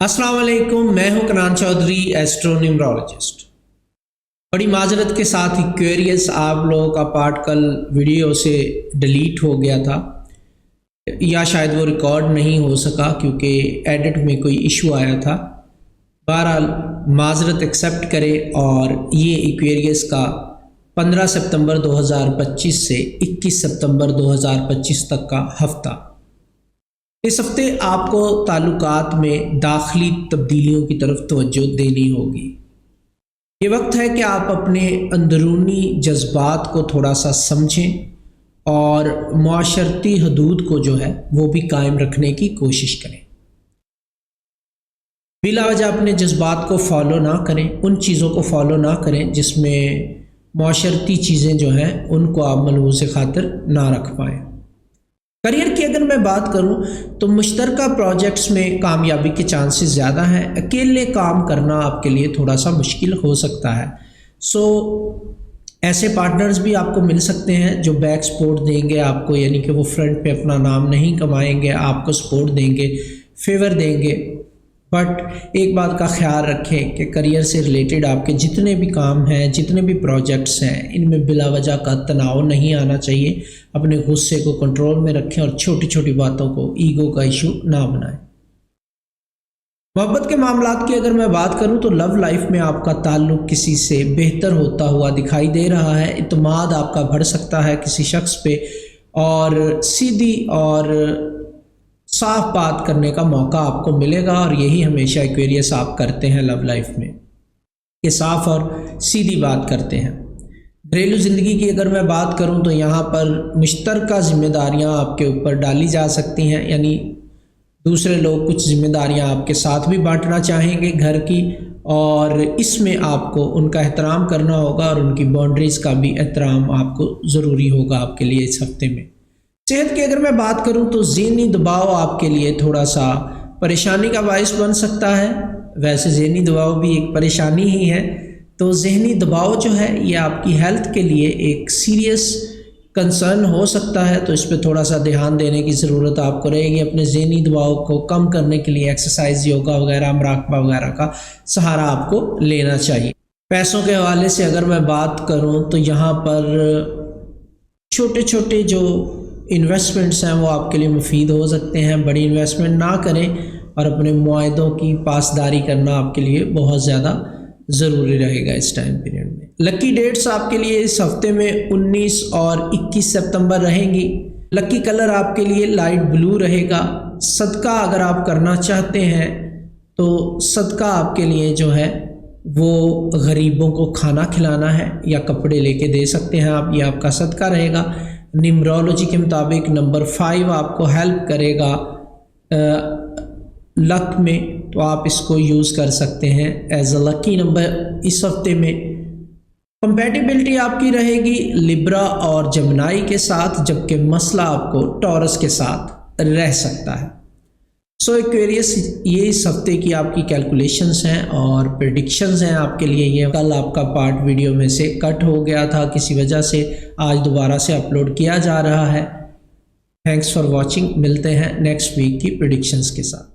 अस्सलाम वालेकुम, मैं हूं कनान चौधरी, एस्ट्रोन्यूमरोलॉजिस्ट। बड़ी माजरत के साथ एक्वेरियस आप लोगों का पार्ट कल वीडियो से डिलीट हो गया था या शायद वो रिकॉर्ड नहीं हो सका क्योंकि एडिट में कोई इशू आया था। बहरहाल माजरत एक्सेप्ट करें और ये एक्वेरियस का 15 सितंबर 2025 से 21 सितंबर 2025 तक का हफ्ता। इस हफ्ते आपको ताल्लुकात में दाखिली तब्दीलियों की तरफ तवज्जो देनी होगी। ये वक्त है कि आप अपने अंदरूनी जज्बात को थोड़ा सा समझें और मुआशरती हदूद को जो है वो भी कायम रखने की कोशिश करें। बिला वजह अपने जज्बात को फॉलो ना करें, उन चीज़ों को फॉलो ना करें जिसमें मुआशरती चीज़ें जो हैं उनको आप मलहूज़ खातिर ना रख पाएँ। करियर की अगर मैं बात करूं तो मुश्तरका प्रोजेक्ट्स में कामयाबी के चांसेस ज़्यादा हैं। अकेले काम करना आपके लिए थोड़ा सा मुश्किल हो सकता है। ऐसे पार्टनर्स भी आपको मिल सकते हैं जो बैक सपोर्ट देंगे आपको, यानी कि वो फ्रंट पे अपना नाम नहीं कमाएंगे, आपको सपोर्ट देंगे, फेवर देंगे। बट एक बात का ख्याल रखें कि करियर से रिलेटेड आपके जितने भी काम हैं, जितने भी प्रोजेक्ट्स हैं, इनमें बिला वजह का तनाव नहीं आना चाहिए। अपने गुस्से को कंट्रोल में रखें और छोटी छोटी बातों को ईगो का इशू ना बनाएं। मोहब्बत के मामलात की अगर मैं बात करूं तो लव लाइफ में आपका ताल्लुक किसी से बेहतर होता हुआ दिखाई दे रहा है। इत्मीनान आपका बढ़ सकता है किसी शख्स पे और सीधी और साफ बात करने का मौका आपको मिलेगा और यही हमेशा एक्वेरियस आप करते हैं लव लाइफ में, कि साफ और सीधी बात करते हैं। घरेलू ज़िंदगी की अगर मैं बात करूं तो यहाँ पर मुश्तरका ज़िम्मेदारियाँ आपके ऊपर डाली जा सकती हैं, यानी दूसरे लोग कुछ ज़िम्मेदारियाँ आपके साथ भी बांटना चाहेंगे घर की, और इसमें आपको उनका एहतराम करना होगा और उनकी बाउंड्रीज़ का भी एहतराम आपको ज़रूरी होगा आपके लिए इस हफ्ते में। सेहत की अगर मैं बात करूं तो ज़हनी दबाव आपके लिए थोड़ा सा परेशानी का बायस बन सकता है। वैसे ज़हनी दबाव भी एक परेशानी ही है, तो ज़हनी दबाव जो है ये आपकी हेल्थ के लिए एक सीरियस कंसर्न हो सकता है, तो इस पर थोड़ा सा ध्यान देने की ज़रूरत आपको रहेगी। अपने ज़हनी दबाव को कम करने के लिए एक्सरसाइज, योगा वगैरह, मुराकबा वगैरह का सहारा आपको लेना चाहिए। पैसों के हवाले से अगर मैं बात करूं तो यहाँ पर छोटे छोटे जो इन्वेस्टमेंट्स हैं वो आपके लिए मुफीद हो सकते हैं। बड़ी इन्वेस्टमेंट ना करें और अपने मुआहदों की पासदारी करना आपके लिए बहुत ज़्यादा ज़रूरी रहेगा इस टाइम पीरियड में। लकी डेट्स आपके लिए इस हफ्ते में 19 और 21 सितंबर रहेंगी। लकी कलर आपके लिए लाइट ब्लू रहेगा। सदका अगर आप करना चाहते हैं तो सदका आपके लिए जो है वो गरीबों को खाना खिलाना है या कपड़े लेके दे सकते हैं आप, ये आपका सदका रहेगा। न्यूमरोलॉजी के मुताबिक नंबर 5 आपको हेल्प करेगा लक में, तो आप इसको यूज़ कर सकते हैं एज अ लकी नंबर इस हफ्ते में। कंपैटिबिलिटी आपकी रहेगी लिब्रा और जमनाई के साथ, जबकि मसला आपको टॉरस के साथ रह सकता है। एक्वेरियस, ये इस हफ्ते की आपकी कैलकुलेशंस हैं और प्रेडिक्शंस हैं आपके लिए। ये कल आपका पार्ट वीडियो में से कट हो गया था किसी वजह से, आज दोबारा से अपलोड किया जा रहा है। Thanks for watching. मिलते हैं नेक्स्ट वीक की प्रेडिक्शंस के साथ।